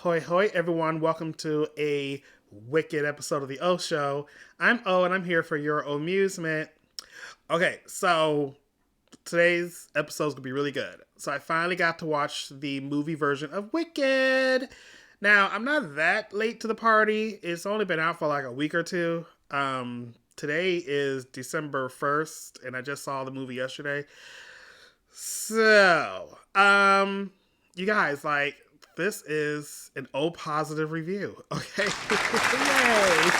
Ahoy, hoy, everyone. Welcome to a wicked episode of the O Show. I'm O, and I'm here for your amusement. Okay, so today's episode is going to be really good. So I finally got to watch the movie version of Wicked. Now, I'm not that late to the party. It's only been out for like a week or two. Today is December 1st, and I just saw the movie yesterday. So, you guys, like, this is an O positive review, okay? Yay!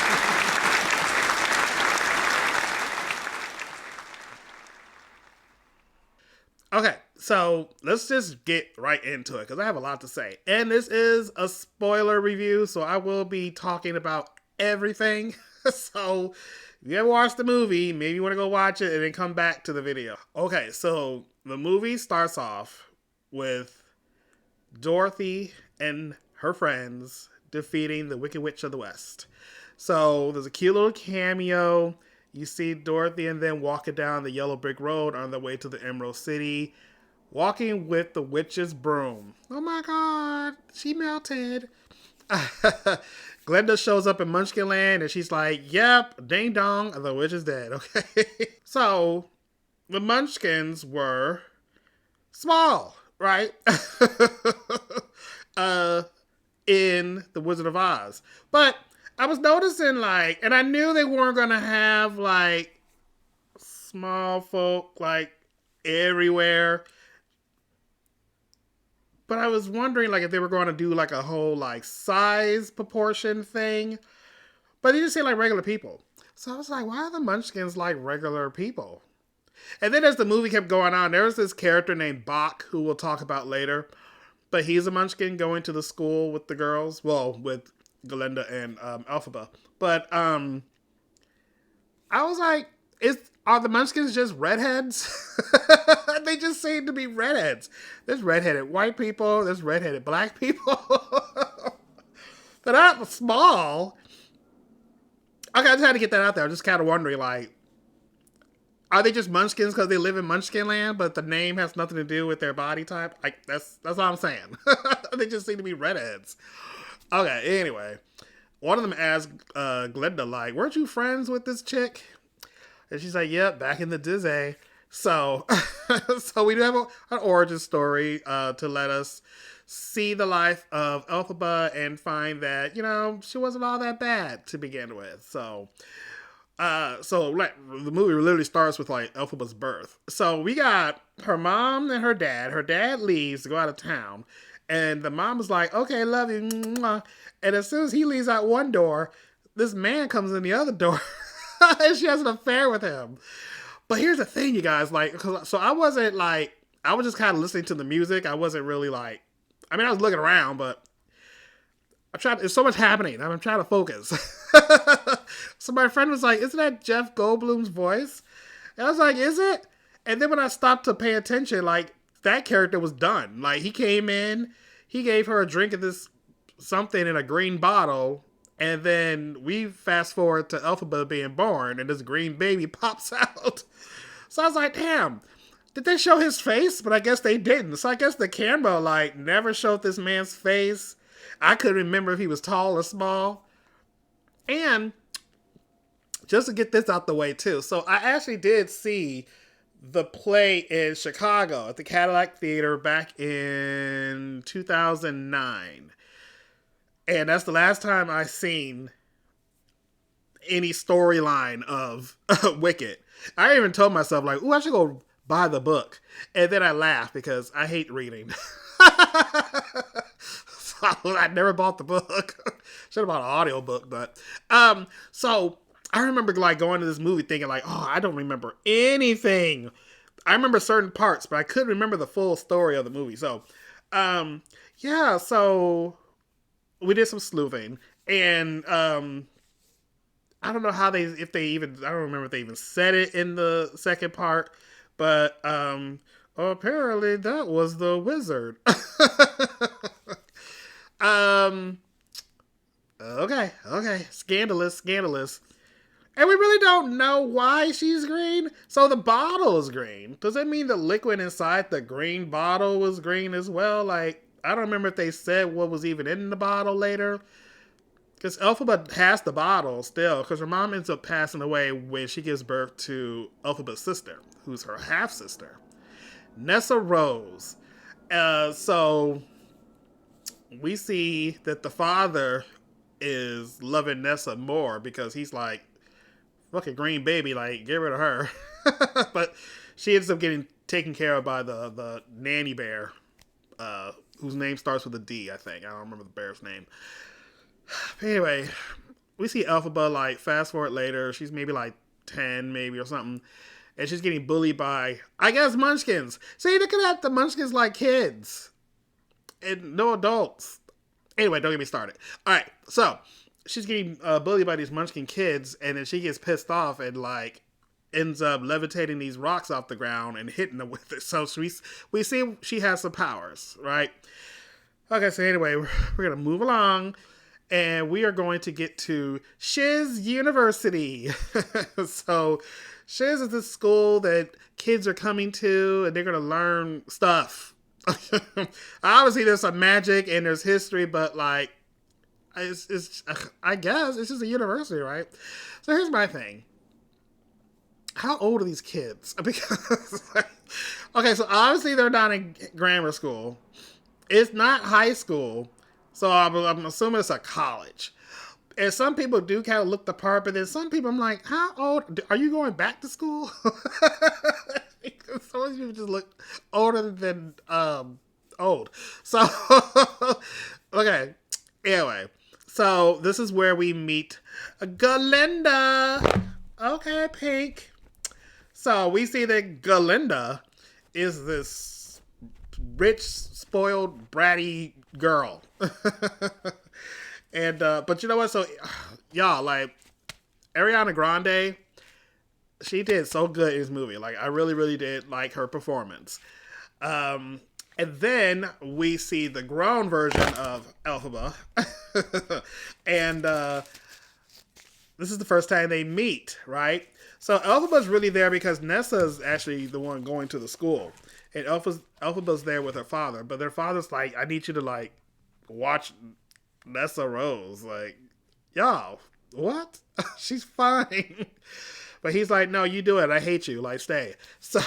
Okay, so let's just get right into it because I have a lot to say. And this is a spoiler review, so I will be talking about everything. So if you ever watched the movie, maybe you want to go watch it and then come back to the video. Okay, so the movie starts off with Dorothy and her friends defeating the Wicked Witch of the West. So there's a cute little cameo. You see Dorothy and them walking down the yellow brick road on their way to the Emerald City, walking with the witch's broom. Oh my god, she melted. Glinda shows up in Munchkinland and she's like, yep, ding dong, the witch is dead, okay? So, the Munchkins were small, right? In The Wizard of Oz. But I was noticing, like, and I knew they weren't gonna have, like, small folk, like, everywhere. But I was wondering, like, if they were going to do, like, a whole, like, size proportion thing. But they just say, like, regular people. So I was like, why are the Munchkins, like, regular people? And then as the movie kept going on, there was this character named Bach, who we'll talk about later. But he's a Munchkin going to the school with the girls. Well, with Glinda and Elphaba. But I was like, are the Munchkins just redheads? They just seem to be redheads. There's redheaded white people. There's redheaded black people. They're not small. Okay, I just had to get that out there. I'm just kind of wondering, like, are they just Munchkins because they live in Munchkinland, but the name has nothing to do with their body type? Like, that's all I'm saying. They just seem to be redheads. Okay, anyway. One of them asked Glinda, like, weren't you friends with this chick? And she's like, yep, back in the Disney. So, so we do have an origin story to let us see the life of Elphaba and find that, you know, she wasn't all that bad to begin with. So like, the movie literally starts with, like, Elphaba's birth. So we got her mom and her dad. Her dad leaves to go out of town. And the mom was like, okay, love you. And as soon as he leaves out one door, this man comes in the other door. And she has an affair with him. But here's the thing, you guys. Like, so I wasn't, like, I was just kind of listening to the music. I wasn't really, like, I mean, I was looking around, but there's so much happening. I'm trying to focus. So my friend was like, isn't that Jeff Goldblum's voice? And I was like, is it? And then when I stopped to pay attention, like, that character was done. Like, he came in, he gave her a drink of this something in a green bottle, and then we fast forward to Elphaba being born, and this green baby pops out. So I was like, damn, did they show his face? But I guess they didn't. So I guess the camera, like, never showed this man's face. I couldn't remember if he was tall or small. And just to get this out the way, too. So I actually did see the play in Chicago at the Cadillac Theater back in 2009. And that's the last time I seen any storyline of Wicked. I even told myself, like, ooh, I should go buy the book. And then I laughed because I hate reading. So I never bought the book. Should have bought an audiobook, but so I remember, like, going to this movie thinking, like, oh, I don't remember anything. I remember certain parts, but I couldn't remember the full story of the movie. So yeah, so we did some sleuthing, and I don't know how I don't remember if they even said it in the second part, but apparently that was the wizard. Okay, scandalous. And we really don't know why she's green. So the bottle is green. Does that mean the liquid inside the green bottle was green as well? Like, I don't remember if they said what was even in the bottle later. Because Elphaba has the bottle still, because her mom ends up passing away when she gives birth to Elphaba's sister, who's her half sister, Nessa Rose. So we see that the father is loving Nessa more because he's like, fucking green baby, like, get rid of her. But she ends up getting taken care of by the nanny bear, whose name starts with a D, I think. I don't remember the bear's name. But anyway, we see Elphaba, like, fast forward later. She's maybe like 10, maybe, or something. And she's getting bullied by, I guess, munchkins. See, look at the munchkins like kids. And no adults. Anyway, don't get me started. All right, so she's getting bullied by these munchkin kids, and then she gets pissed off and, like, ends up levitating these rocks off the ground and hitting them with it. So we see she has some powers, right? Okay, so anyway, we're going to move along, and we are going to get to Shiz University. So Shiz is this school that kids are coming to, and they're going to learn stuff. Obviously, there's some magic and there's history, but, like, it's I guess it's just a university, right? So here's my thing. How old are these kids? Because, okay, so obviously they're not in grammar school. It's not high school, so I'm assuming it's a college. And some people do kind of look the part, but then some people, I'm like, how old? Are you going back to school? Some of these people just look older than old. So, okay. Anyway, so this is where we meet Glinda. Okay, Pink. So we see that Glinda is this rich, spoiled, bratty girl. And but you know what? So y'all, like, Ariana Grande, she did so good in this movie. Like, I really, really did like her performance. And then we see the grown version of Elphaba. And this is the first time they meet, right? So Elphaba's really there because Nessa's actually the one going to the school. And Elphaba's there with her father. But their father's like, I need you to, like, watch Nessa Rose. Like, y'all, what? She's fine. But he's like, no, you do it. I hate you. Like, stay. So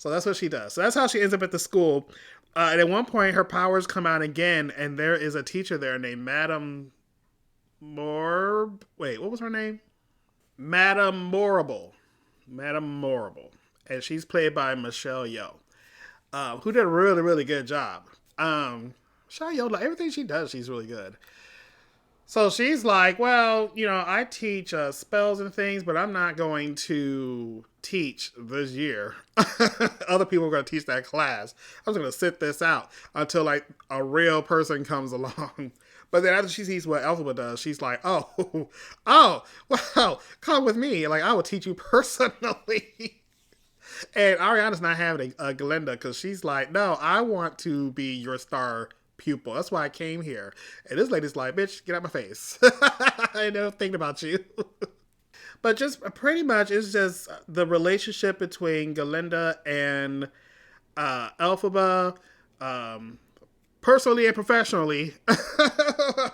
that's what she does. So that's how she ends up at the school. And at one point, her powers come out again, and there is a teacher there named Madame Morb. Wait, what was her name? Madame Morrible. Madame Morrible. And she's played by Michelle Yeoh, who did a really, really good job. Michelle Yeoh, like, everything she does, she's really good. So she's like, well, you know, I teach spells and things, but I'm not going to teach this year. Other people are going to teach that class. I'm just going to sit this out until, like, a real person comes along. But then after she sees what Elphaba does, she's like, oh, wow, come with me. Like, I will teach you personally. And Ariana's not having a Glinda because she's like, no, I want to be your star pupil. That's why I came here. And this lady's like, bitch, get out my face. I never think about you. But just pretty much it's just the relationship between Glinda and Elphaba, personally and professionally.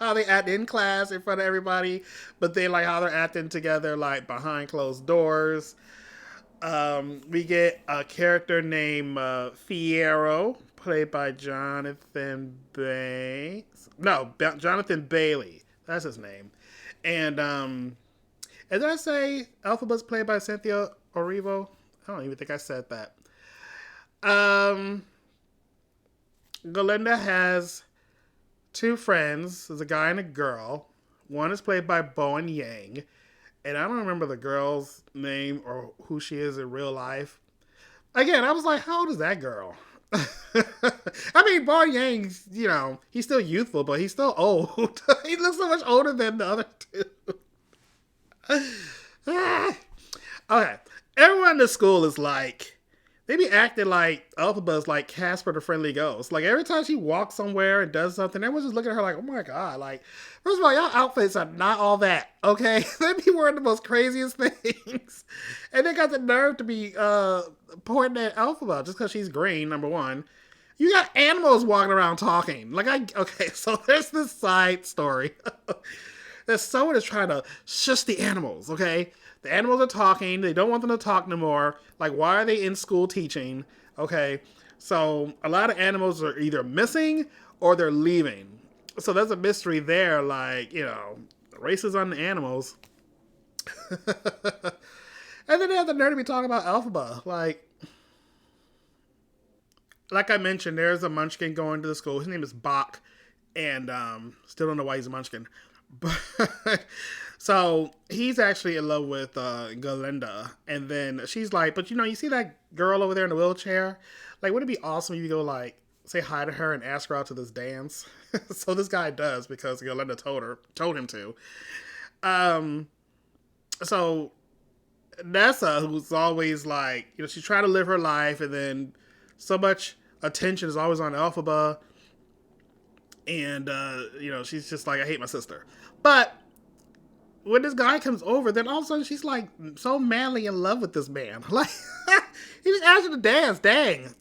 How they act in class in front of everybody, but then, like, how they're acting together, like, behind closed doors. We get a character named Fiyero, played by Jonathan Banks. No, Jonathan Bailey. That's his name. And did I say Elphaba's played by Cynthia Erivo? I don't even think I said that. Glinda has two friends. There's a guy and a girl. One is played by Bowen Yang. And I don't remember the girl's name or who she is in real life. Again, I was like, how old is that girl? I mean, Bowen Yang, you know, he's still youthful, but he's still old. He looks so much older than the other two. Okay. Everyone in the school is like, they be acting like Elphaba's like Casper the Friendly Ghost. Like, every time she walks somewhere and does something, everyone's just looking at her like, oh my God. Like, first of all, y'all outfits are not all that, okay? They be wearing the most craziest things. And they got the nerve to be pointing at Elphaba just because she's green, number one. You got animals walking around talking. Okay, so there's this side story. There's someone is trying to shush the animals, okay? The animals are talking. They don't want them to talk no more. Like, why are they in school teaching? Okay, so a lot of animals are either missing or they're leaving. So there's a mystery there, like, races on the animals. And then they have the nerdy be talking about Elphaba. Like I mentioned, there's a munchkin going to the school. His name is Bach, and still don't know why he's a munchkin. But so he's actually in love with Glinda, and then she's like, "But you see that girl over there in the wheelchair? Like, wouldn't it be awesome if you go like say hi to her and ask her out to this dance?" So this guy does because Glinda told him to. Um, so Nessa, who's always like, she's trying to live her life, and then so much attention is always on Elphaba, and she's just like, I hate my sister. But when this guy comes over, then all of a sudden she's like so madly in love with this man. Like, he just asked her to dance. Dang.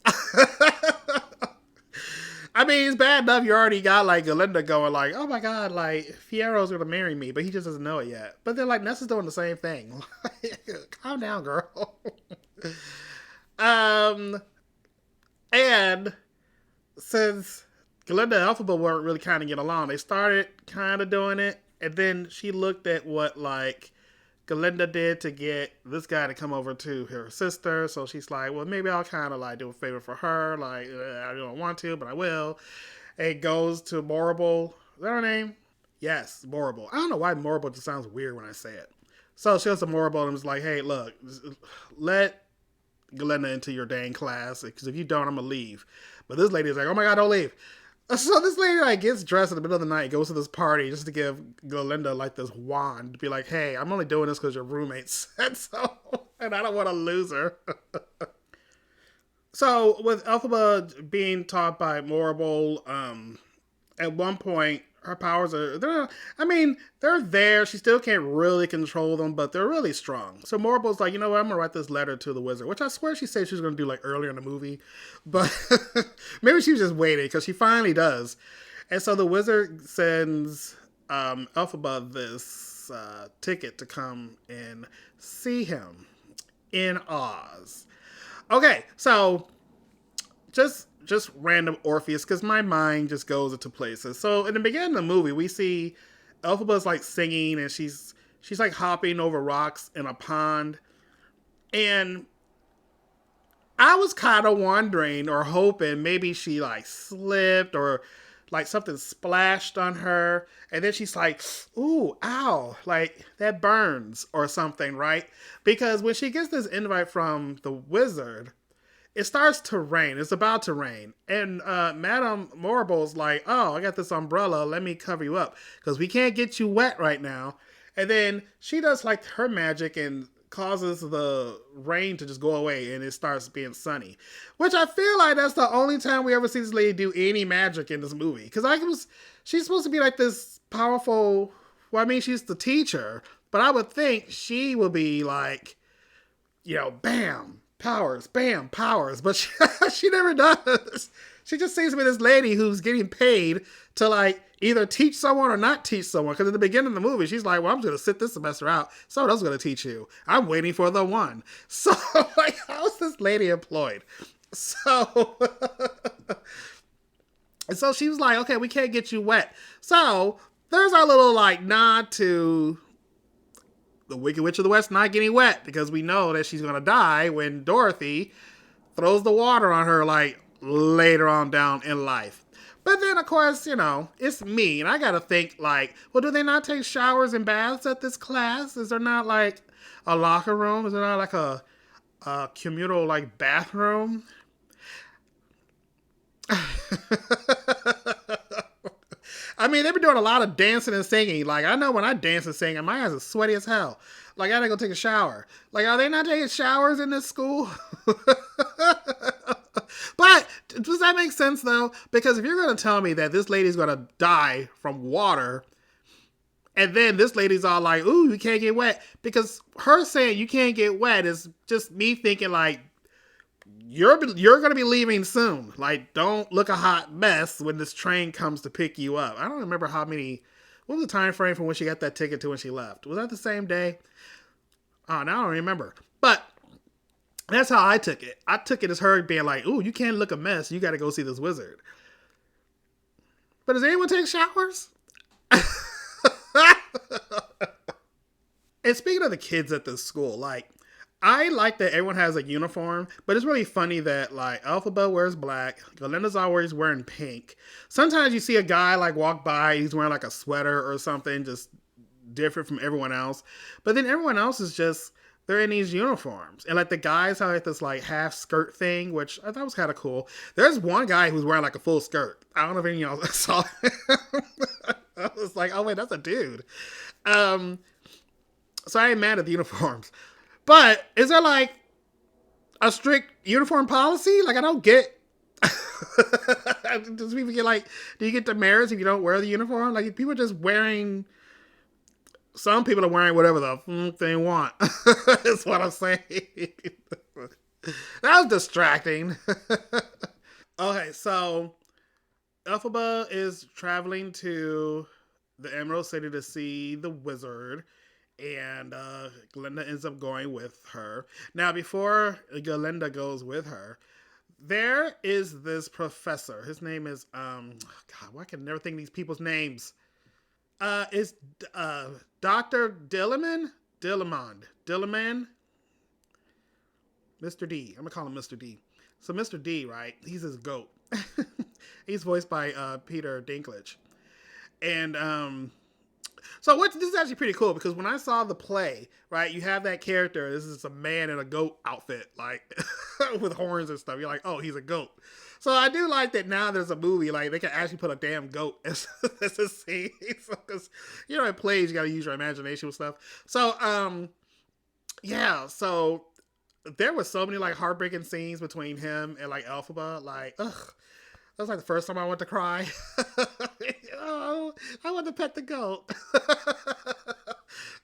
I mean, it's bad enough you already got like Glinda going like, oh my god, like Fiero's gonna marry me, but he just doesn't know it yet. But then like Nessa's doing the same thing. Calm down, girl. And since Glinda and Elphaba weren't really kind of getting along, they started kind of doing it, and then she looked at what like Glinda did to get this guy to come over to her sister. So she's like, well, maybe I'll kind of like do a favor for her. Like, I don't want to, but I will. And it goes to Morrible. Is that her name? Yes, Morrible. I don't know why Morrible just sounds weird when I say it. So she goes to Morrible and was like, hey, look, let Glinda into your dang class, because if you don't, I'm going to leave. But this lady is like, oh my god, don't leave. So this lady like gets dressed in the middle of the night, goes to this party just to give Glinda like this wand to be like, hey, I'm only doing this because your roommate said so, and I don't want to lose her. So with Elphaba being taught by Morrible, at one point her powers they're there. She still can't really control them, but they're really strong. So Morrible's like, you know what, I'm gonna write this letter to the wizard, which I swear she said she was gonna do like earlier in the movie, but maybe she was just waiting because she finally does. And so the wizard sends Elphaba this ticket to come and see him in Oz. Okay, so just random Orpheus, because my mind just goes into places. So in the beginning of the movie, we see Elphaba's like singing, and she's like hopping over rocks in a pond. And I was kind of wondering or hoping maybe she like slipped or like something splashed on her. And then she's like, ooh, ow, like that burns or something, right? Because when she gets this invite from the wizard, it starts to rain. It's about to rain. And Madame Morrible's like, oh, I got this umbrella. Let me cover you up because we can't get you wet right now. And then she does like her magic and causes the rain to just go away, and it starts being sunny. Which I feel like that's the only time we ever see this lady do any magic in this movie. Because she's supposed to be like this powerful, well, I mean, she's the teacher. But I would think she would be like, bam, powers, bam, powers, but she never does. She just seems to be this lady who's getting paid to like either teach someone or not teach someone. Because at the beginning of the movie, she's like, well, I'm just going to sit this semester out. Someone else is going to teach you. I'm waiting for the one. So like, how's this lady employed? So, and so she was like, okay, we can't get you wet. So there's our little like nod to the Wicked Witch of the West not getting wet, because we know that she's going to die when Dorothy throws the water on her like later on down in life. But then, of course, it's me, and I got to think like, well, do they not take showers and baths at this class? Is there not like a locker room? Is there not like a communal like bathroom? I mean, they've been doing a lot of dancing and singing. Like, I know when I dance and sing, my eyes are sweaty as hell. Like, I gotta go take a shower. Like, are they not taking showers in this school? But does that make sense, though? Because if you're going to tell me that this lady's going to die from water, and then this lady's all like, ooh, you can't get wet. Because her saying you can't get wet is just me thinking, like, you're gonna be leaving soon. Like, don't look a hot mess when this train comes to pick you up. I don't remember how many. What was the time frame from when she got that ticket to when she left? Was that the same day? Oh, now I don't remember. But that's how I took it. I took it as her being like, "Ooh, you can't look a mess. You got to go see this wizard." But does anyone take showers? And speaking of the kids at this school, like, I like that everyone has a uniform, but it's really funny that like Elphaba wears black, Glinda's always wearing pink. Sometimes you see a guy like walk by, he's wearing like a sweater or something, just different from everyone else. But then everyone else is just they're in these uniforms, and like the guys have like this like half skirt thing, which I thought was kind of cool. There's one guy who's wearing like a full skirt. I don't know if any of y'all saw him. I was like, oh wait, that's a dude. Um, so I ain't mad at the uniforms. But is there like a strict uniform policy? Like I don't get. Does people get like? Do you get demerits if you don't wear the uniform? Like if people are just wearing. Some people are wearing whatever the they want. That's what I'm saying. That was distracting. Okay, so Elphaba is traveling to the Emerald City to see the wizard, and Glinda ends up going with her. Now, before Glinda goes with her, there is this professor. His name is God. Why can I never think of these people's names? Is Dr. Dillamond, Mr. D. I'm gonna call him Mr. D. So Mr. D, right? He's his goat. He's voiced by Peter Dinklage, and this is actually pretty cool because when I saw the play, right, you have that character. This is a man in a goat outfit, like with horns and stuff. You're like, oh, he's a goat. So I do like that now there's a movie, like they can actually put a damn goat as a scene. Because, in plays, you got to use your imagination with stuff. So, yeah, so there was so many like heartbreaking scenes between him and like Elphaba. Like, ugh. That was like the first time I went to cry. Oh, I want to pet the goat.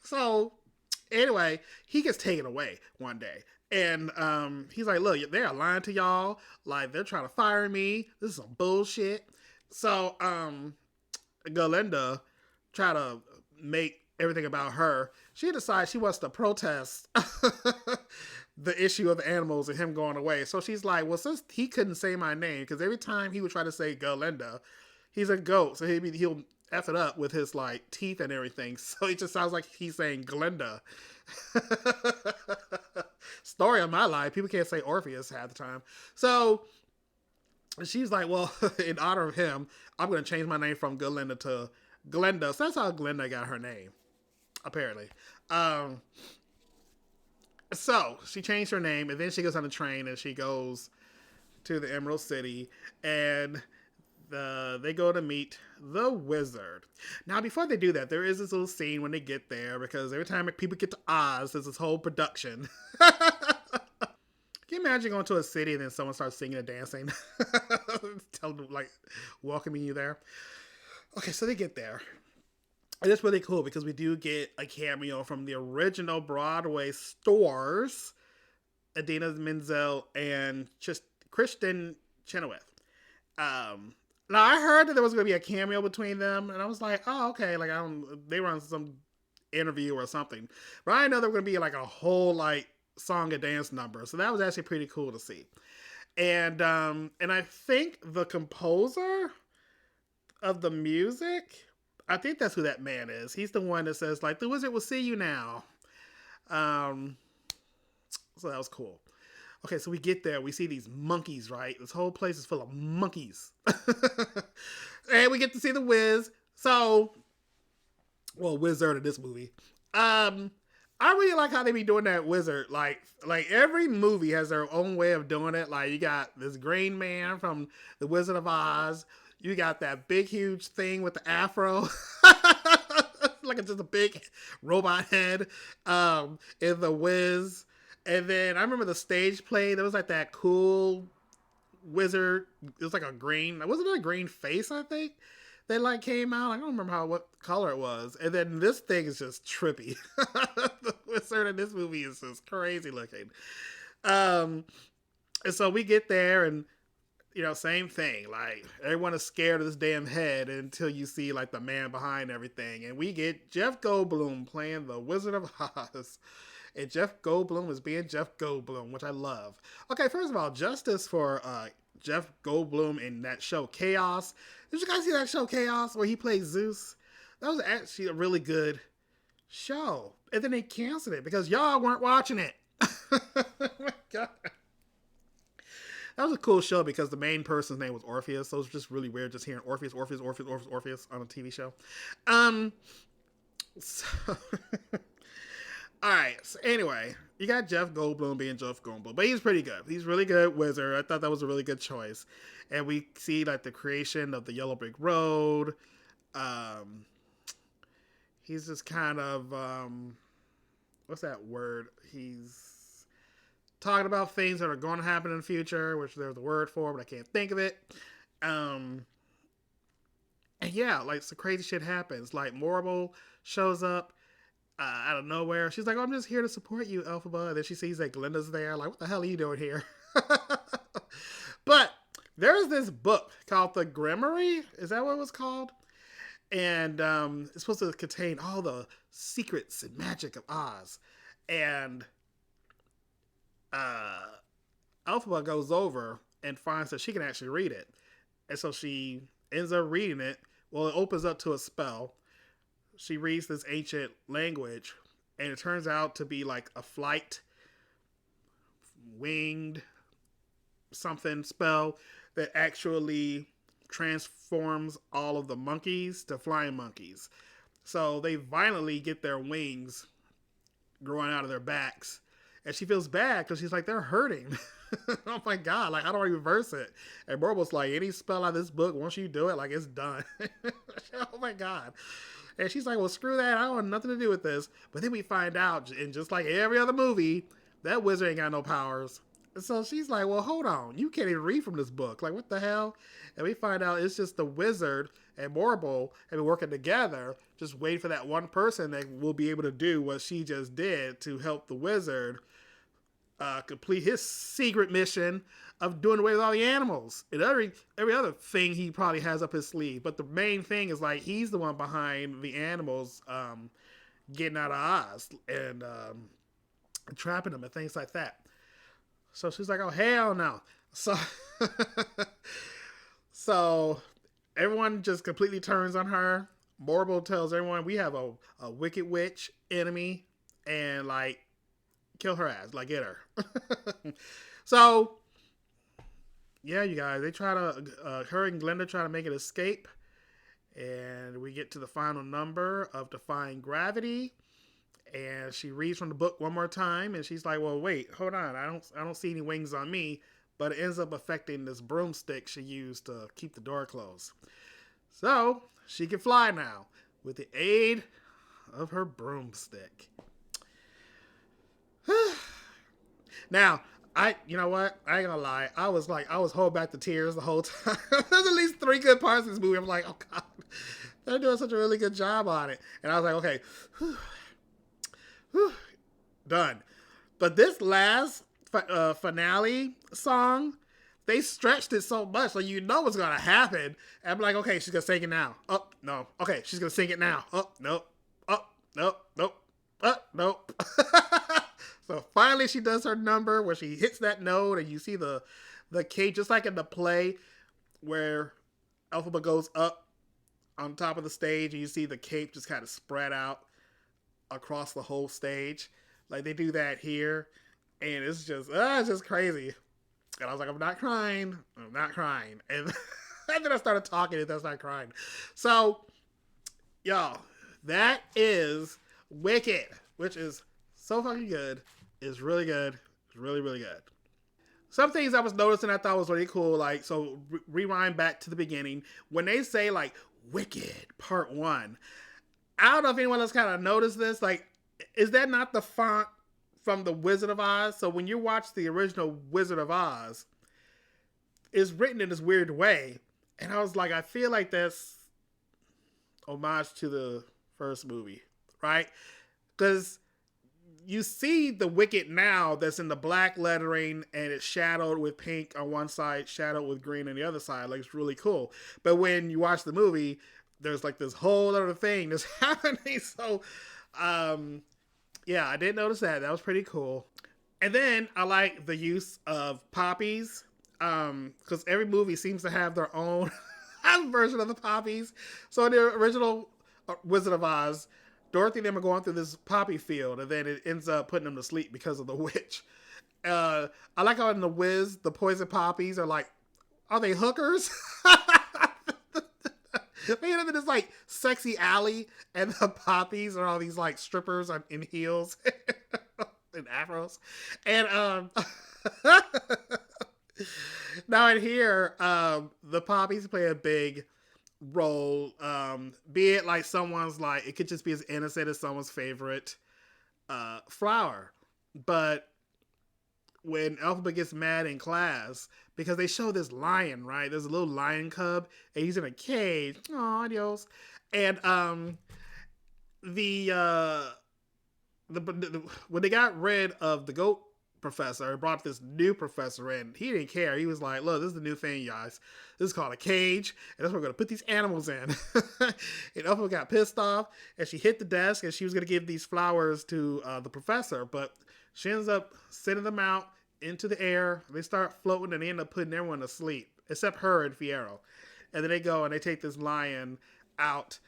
So, anyway, he gets taken away one day. And he's like, look, they're lying to y'all. Like, they're trying to fire me. This is some bullshit. So, Glinda try to make everything about her. She decides she wants to protest the issue of the animals and him going away. So she's like, well, since he couldn't say my name, because every time he would try to say Glinda, he's a goat. So he'll F it up with his like teeth and everything. So it just sounds like he's saying Glinda. Story of my life. People can't say Orpheus half the time. So she's like, well, in honor of him, I'm going to change my name from Glinda to Glinda. So that's how Glinda got her name, apparently. So she changed her name, and then she goes on the train and she goes to the Emerald City, and they go to meet the wizard. Now, before they do that, there is this little scene when they get there, because every time people get to Oz, there's this whole production. Can you imagine going to a city and then someone starts singing and dancing? Tell them, like, welcoming you there. Okay, so they get there. And it's really cool because we do get a cameo from the original Broadway stars, Idina Menzel and Kristen Chenoweth. Now I heard that there was going to be a cameo between them, and I was like, oh, okay, like they were on some interview or something. But I didn't know there were going to be like a whole like song and dance number, so that was actually pretty cool to see. And I think the composer of the music, I think that's who that man is. He's the one that says like, the wizard will see you now. So that was cool. Okay, so we get there. We see these monkeys, right? This whole place is full of monkeys. And we get to see the Wiz. So, well, wizard in this movie. I really like how they be doing that wizard. Like every movie has their own way of doing it. Like you got this green man from The Wizard of Oz. You got that big, huge thing with the afro. Like it's just a big robot head in The Wiz. And then I remember the stage play. There was like that cool wizard. It was like a green. Wasn't it a green face, I think? That like came out. I don't remember what color it was. And then this thing is just trippy. The wizard in this movie is just crazy looking. And so we get there, and same thing. Like everyone is scared of this damn head until you see like the man behind everything, and we get Jeff Goldblum playing the Wizard of Oz, and Jeff Goldblum is being Jeff Goldblum, which I love. Okay, first of all, justice for Jeff Goldblum in that show Chaos. Did you guys see that show Chaos where he plays Zeus? That was actually a really good show, and then they canceled it because y'all weren't watching it. Oh my god. That was a cool show because the main person's name was Orpheus, so it was just really weird just hearing Orpheus, Orpheus, Orpheus, Orpheus, Orpheus on a TV show. Um, so all right. So anyway, you got Jeff Goldblum being Jeff Goldblum, but he's pretty good. He's really good wizard. I thought that was a really good choice, and we see like the creation of the Yellow Brick Road. Um, he's just kind of what's that word? He's talking about things that are going to happen in the future, which there's a word for, but I can't think of it. Um, and yeah, like some crazy shit happens. Like Morrible shows up out of nowhere. She's like, "Oh, I'm just here to support you, Elphaba." And then she sees that Glinda's there. Like, what the hell are you doing here? But there's this book called The Grimoire. Is that what it was called? And it's supposed to contain all the secrets and magic of Oz. And uh, Elphaba goes over and finds that she can actually read it. And so she ends up reading it. Well, it opens up to a spell. She reads this ancient language, and it turns out to be like a flight, winged something spell that actually transforms all of the monkeys to flying monkeys. So they violently get their wings growing out of their backs. And she feels bad because she's like, they're hurting. Oh my god, like how do I reverse it? And Morble's like, any spell out of this book, once you do it, like it's done. Oh my god. And she's like, well, screw that. I don't want nothing to do with this. But then we find out, and just like every other movie, that wizard ain't got no powers. And so she's like, well, hold on. You can't even read from this book. Like, what the hell? And we find out it's just the wizard and Morble have been working together, just waiting for that one person that will be able to do what she just did to help the wizard complete his secret mission of doing away with all the animals and every other thing he probably has up his sleeve. But the main thing is like he's the one behind the animals getting out of Oz and trapping them and things like that. So she's like, "Oh hell no!" So so everyone just completely turns on her. Morble tells everyone we have a wicked witch enemy and like kill her ass, like get her. So yeah, you guys, they try to her and Glinda try to make an escape, and we get to the final number of Defying Gravity, and she reads from the book one more time, and she's like, "Well, wait, hold on, I don't see any wings on me," but it ends up affecting this broomstick she used to keep the door closed. So she can fly now with the aid of her broomstick. Now, you know what? I ain't gonna lie. I was holding back the tears the whole time. There's at least 3 good parts of this movie. I'm like, oh god, they're doing such a really good job on it. And I was like, okay, whew, whew, done. But this last finale song, they stretched it so much, so you know what's gonna happen. And I'm like, okay, she's gonna sing it now. Oh no. Okay, she's gonna sing it now. Oh nope. Oh nope. Nope. Nope. So finally she does her number where she hits that note and you see the cape just like in the play where Elphaba goes up on top of the stage and you see the cape just kind of spread out across the whole stage. Like they do that here and it's just crazy. And I was like, I'm not crying. I'm not crying. And then I started talking and then I started crying. So, y'all, that is Wicked, which is so fucking good. It's really good. It's really, really good. Some things I was noticing I thought was really cool. Like, so rewind back to the beginning. When they say, like, Wicked Part 1, I don't know if anyone else kind of noticed this. Like, is that not the font from the Wizard of Oz? So when you watch the original Wizard of Oz, it's written in this weird way. And I was like, I feel like that's homage to the first movie, right? Because you see the Wicked now that's in the black lettering and it's shadowed with pink on one side, shadowed with green on the other side. Like it's really cool. But when you watch the movie, there's like this whole other thing that's happening. So, um, yeah, I did notice that. That was pretty cool. And then I like the use of poppies, because every movie seems to have their own version of the poppies. So in the original Wizard of Oz, Dorothy and them are going through this poppy field, and then it ends up putting them to sleep because of the witch. I like how in the Wiz, the poison poppies are like, are they hookers? They end up in this like sexy alley, and the poppies are all these like strippers in heels and afros, and now in here, the poppies play a big role. Be it like someone's like, it could just be as innocent as someone's favorite flower, but when Elphaba gets mad in class because they show this lion, right? There's a little lion cub and he's in a cage. Oh, adios. And the, when they got rid of the goat professor, brought this new professor in, he didn't care. He was like, look, this is the new thing, guys. This is called a cage, and that's what we're going to put these animals in. And Elphaba got pissed off, and she hit the desk, and she was going to give these flowers to the professor, but she ends up sending them out into the air. They start floating, and they end up putting everyone to sleep, except her and Fiyero. And then they go and they take this lion out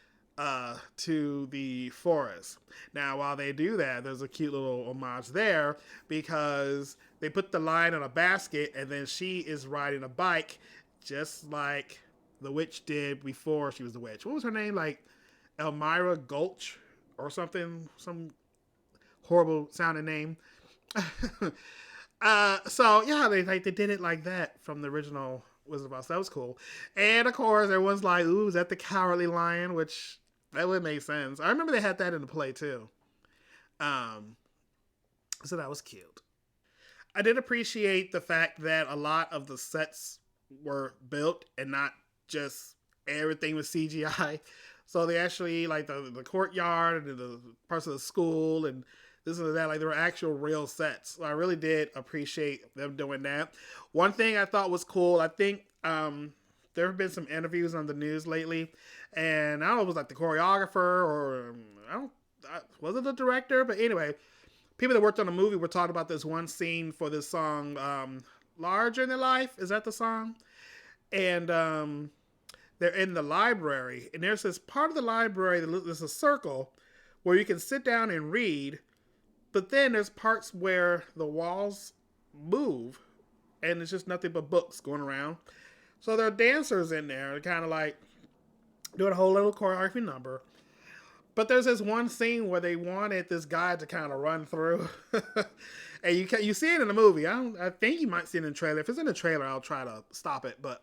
to the forest. Now, while they do that, there's a cute little homage there because they put the lion in a basket, and then she is riding a bike just like the witch did before she was the witch. What was her name? Like Elmira Gulch or something? Some horrible sounding name. So yeah, they did it like that from the original Wizard of Oz. That was cool. And of course, everyone's like, "Ooh, is that the Cowardly Lion?" Which that would make sense. I remember they had that in the play too. Um, so that was cute. I did appreciate the fact that a lot of the sets were built and not just everything was CGI. So they actually like the courtyard and the parts of the school and this and that, like there were actual real sets. So I really did appreciate them doing that. One thing I thought was cool, I think there have been some interviews on the news lately, and I don't know if it was like the choreographer or was it the director? But anyway, people that worked on the movie were talking about this one scene for this song, "Larger Than Life." Is that the song? And they're in the library, and there's this part of the library that there's a circle where you can sit down and read, but then there's parts where the walls move, and it's just nothing but books going around. So there are dancers in there, kind of like doing a whole little choreography number. But there's this one scene where they wanted this guy to kind of run through, and you see it in the movie. I think you might see it in the trailer. If it's in the trailer, I'll try to stop it. But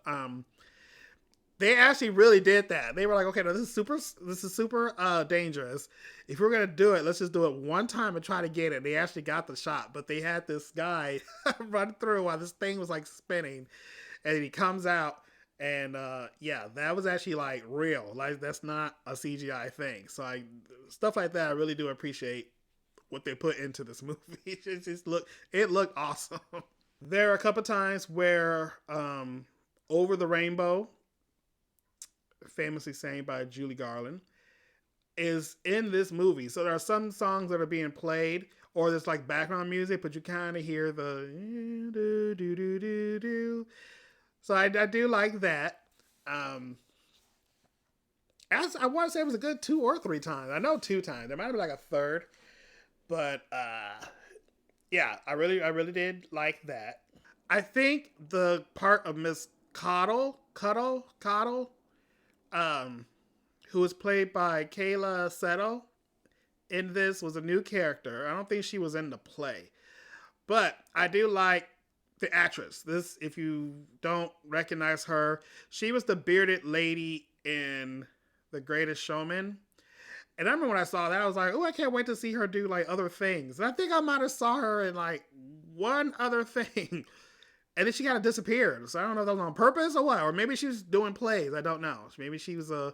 they actually really did that. They were like, okay, no, this is super dangerous. If we're gonna do it, let's just do it one time and try to get it. They actually got the shot, but they had this guy run through while this thing was like spinning, and he comes out, and yeah, that was actually like real. Like that's not a CGI thing. So stuff like that, I really do appreciate what they put into this movie. It looked awesome. There are a couple times where "Over the Rainbow," famously sang by Julie Garland, is in this movie. So there are some songs that are being played, or there's like background music, but you kind of hear the do do do do do. So I do like that. As I want to say, it was a good 2 or 3 times. I know 2 times. There might have been like a third, but yeah, I really did like that. I think the part of Miss Coddle, um, who was played by Kayla Setto in this, was a new character. I don't think she was in the play, but I do like the actress. This, if you don't recognize her, she was the bearded lady in The Greatest Showman. And I remember when I saw that, I was like, oh, I can't wait to see her do like other things. And I think I might have saw her in like one other thing. And then she kind of disappeared. So I don't know if that was on purpose or what. Or maybe she was doing plays. I don't know. Maybe she was a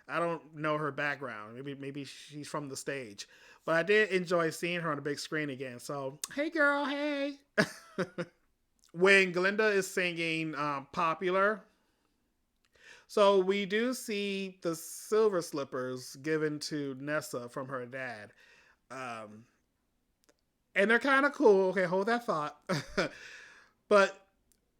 I don't know her background. Maybe she's from the stage, but I did enjoy seeing her on the big screen again. So hey, girl, hey. When Glinda is singing "Popular," so we do see the silver slippers given to Nessa from her dad, um, and they're kind of cool. Okay, hold that thought. But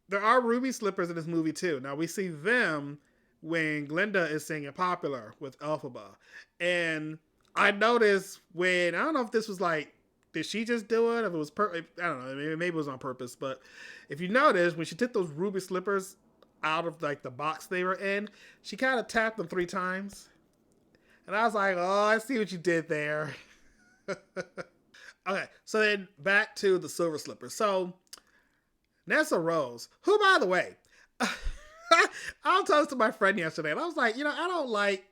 there are ruby slippers in this movie too. Now we see them when Glinda is singing "Popular" with Elphaba, and I noticed when I don't know if this was like, did she just do it? If it was I don't know. Maybe it was on purpose. But if you notice, when she took those ruby slippers out of like the box they were in, she kind of tapped them 3 times, and I was like, oh, I see what you did there. Okay, so then back to the silver slippers. So Nessa Rose, who, by the way, I was talking to my friend yesterday, and I was like, I don't like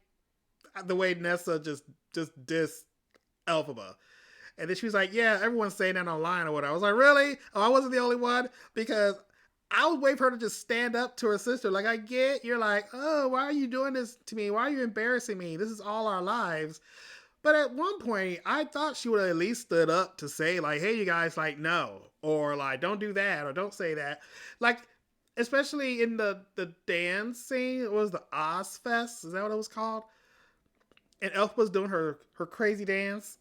the way Nessa just dissed Elphaba. And then she was like, yeah, everyone's saying that online or whatever. I was like, really? Oh, I wasn't the only one? Because I was waiting for her to just stand up to her sister. Like, I get, you're like, oh, why are you doing this to me? Why are you embarrassing me? This is all our lives. But at one point, I thought she would have at least stood up to say, like, hey, you guys, like, no. Or, like, don't do that. Or don't say that. Like, especially in the dance scene. It was the Oz Fest. Is that what it was called? And Elf was doing her crazy dance.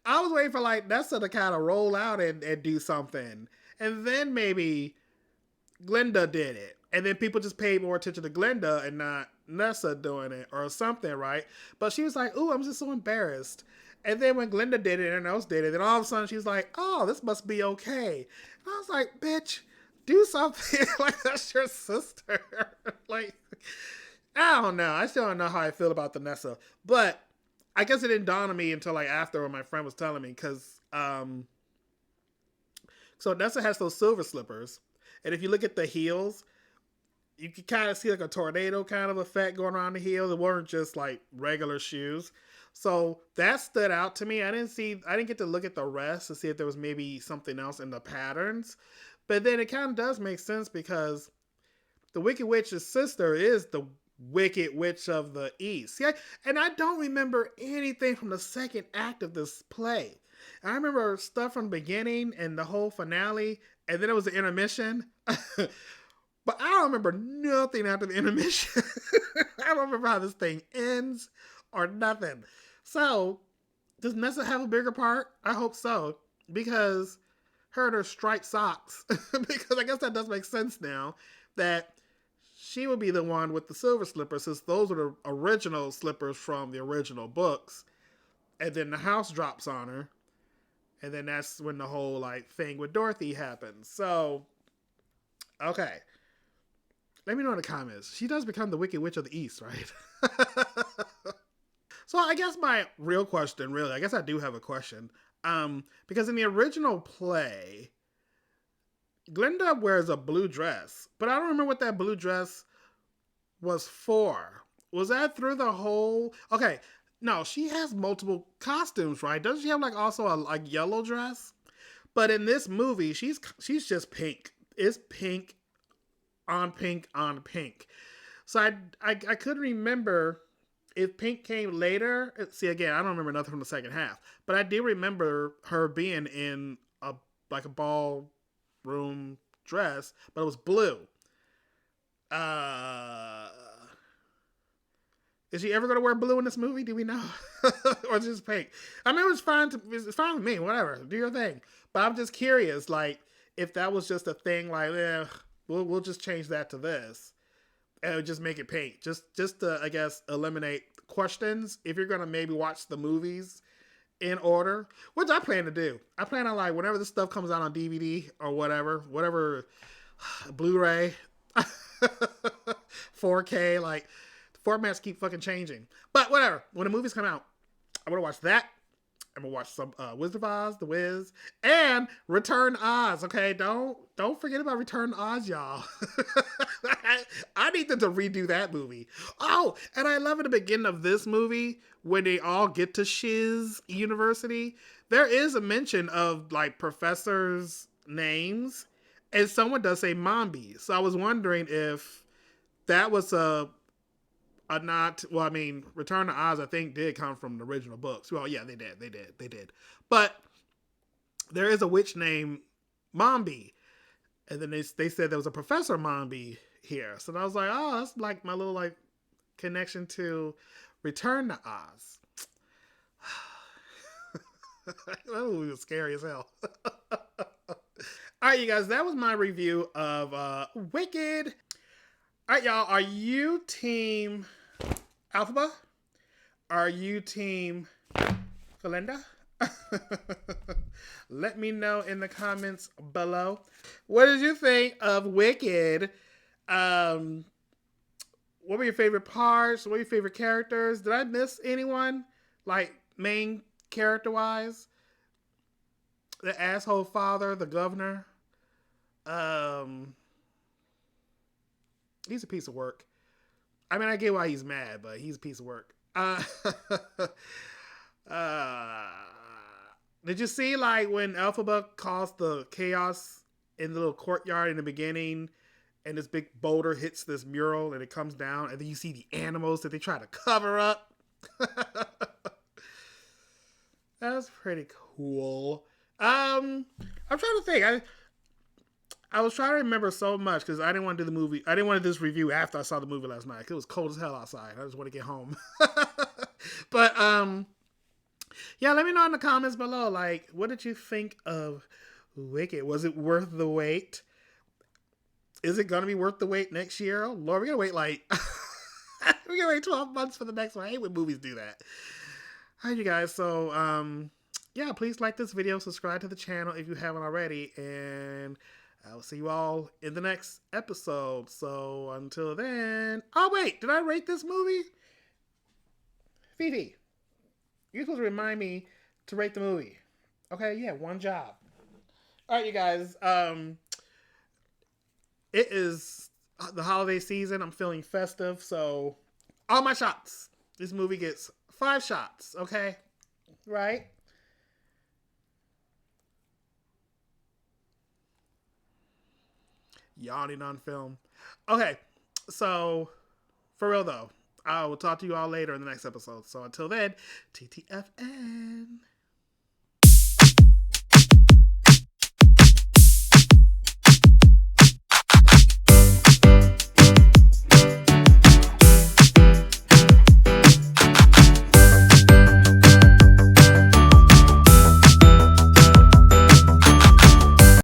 I was waiting for, like, Nessa to kind of roll out and do something. And then maybe Glinda did it. And then people just paid more attention to Glinda and not Nessa doing it or something, right? But she was like, ooh, I'm just so embarrassed. And then when Glinda did it and everyone else did it, then all of a sudden she was like, oh, this must be okay. And I was like, bitch, do something. Like, that's your sister. Like, I don't know. I still don't know how I feel about the Nessa. But I guess it didn't dawn on me until like after when my friend was telling me. Because, so Nessa has those silver slippers. And if you look at the heels, you can kind of see like a tornado kind of effect going around the heels. It weren't just like regular shoes. So that stood out to me. I didn't get to look at the rest to see if there was maybe something else in the patterns. But then it kind of does make sense because the Wicked Witch's sister is the Wicked Witch of the East. See, and I don't remember anything from the second act of this play. I remember stuff from the beginning and the whole finale, and then it was the intermission. But I don't remember nothing after the intermission. I don't remember how this thing ends or nothing. So, does Nessa have a bigger part? I hope so. Because her and her striped socks. Because I guess that does make sense now. That she would be the one with the silver slippers, since those are the original slippers from the original books. And then the house drops on her. And then that's when the whole like thing with Dorothy happens. So, okay. Let me know in the comments. She does become the Wicked Witch of the East, right? So I guess my real question, really, I guess I do have a question. Because in the original play, Glinda wears a blue dress, but I don't remember what that blue dress was for. Was that through the whole? Okay, no, she has multiple costumes, right? Doesn't she have like also a like yellow dress? But in this movie, she's just pink. It's pink on pink on pink. So I couldn't remember if pink came later. See, again, I don't remember nothing from the second half, but I do remember her being in a like a ballroom dress, but it was blue. Uh, is she ever going to wear blue in this movie? Do we know, or just pink? I mean, it's fine. It's fine with me. Whatever, do your thing. But I'm just curious, like if that was just a thing, like we'll just change that to this and just make it pink, just to I guess eliminate questions. If you're gonna maybe watch the movies in order, which I plan to do. I plan on like whenever this stuff comes out on DVD or whatever Blu-ray, 4K, like formats keep fucking changing. But whatever. When the movies come out, I'm gonna watch that. I'm gonna watch some Wizard of Oz, The Wiz, and Return Oz. Okay, don't forget about Return Oz, y'all. I need them to redo that movie. Oh, and I love at the beginning of this movie when they all get to Shiz University. There is a mention of like professors' names, and someone does say Mombi. So I was wondering if that was a not, well, I mean, Return to Oz, I think, did come from the original books. Well, yeah, they did. But there is a witch named Mombi, and then they said there was a Professor Mombi here. So I was like, oh, that's like my little like connection to Return to Oz. That movie was scary as hell. All right, you guys, that was my review of Wicked. All right, y'all, are you team Elphaba? Are you team Glinda? Let me know in the comments below. What did you think of Wicked? What were your favorite parts? What were your favorite characters? Did I miss anyone? Like, main character-wise? The asshole father, the governor. He's a piece of work. I mean, I get why he's mad, but he's a piece of work. Uh, did you see like when Elphaba caused the chaos in the little courtyard in the beginning, and this big boulder hits this mural and it comes down, and then you see the animals that they try to cover up. That's pretty cool. I'm trying to think. I was trying to remember so much because I didn't want to do the movie. I didn't want to do this review after I saw the movie last night. It was cold as hell outside. I just want to get home. But yeah, let me know in the comments below. Like, what did you think of Wicked? Was it worth the wait? Is it gonna be worth the wait next year? Oh Lord, we're gonna wait like we're gonna wait 12 months for the next one. I hate when movies do that. All right, you guys. So yeah, please like this video, subscribe to the channel if you haven't already, and I will see you all in the next episode. So until then, oh wait, did I rate this movie? Fifi, you're supposed to remind me to rate the movie. Okay, yeah, one job. All right, you guys. It is the holiday season. I'm feeling festive, so all my shots. This movie gets 5 shots. Okay, right? Yawning on film. Okay, so for real though, I will talk to you all later in the next episode. So until then, TTFN.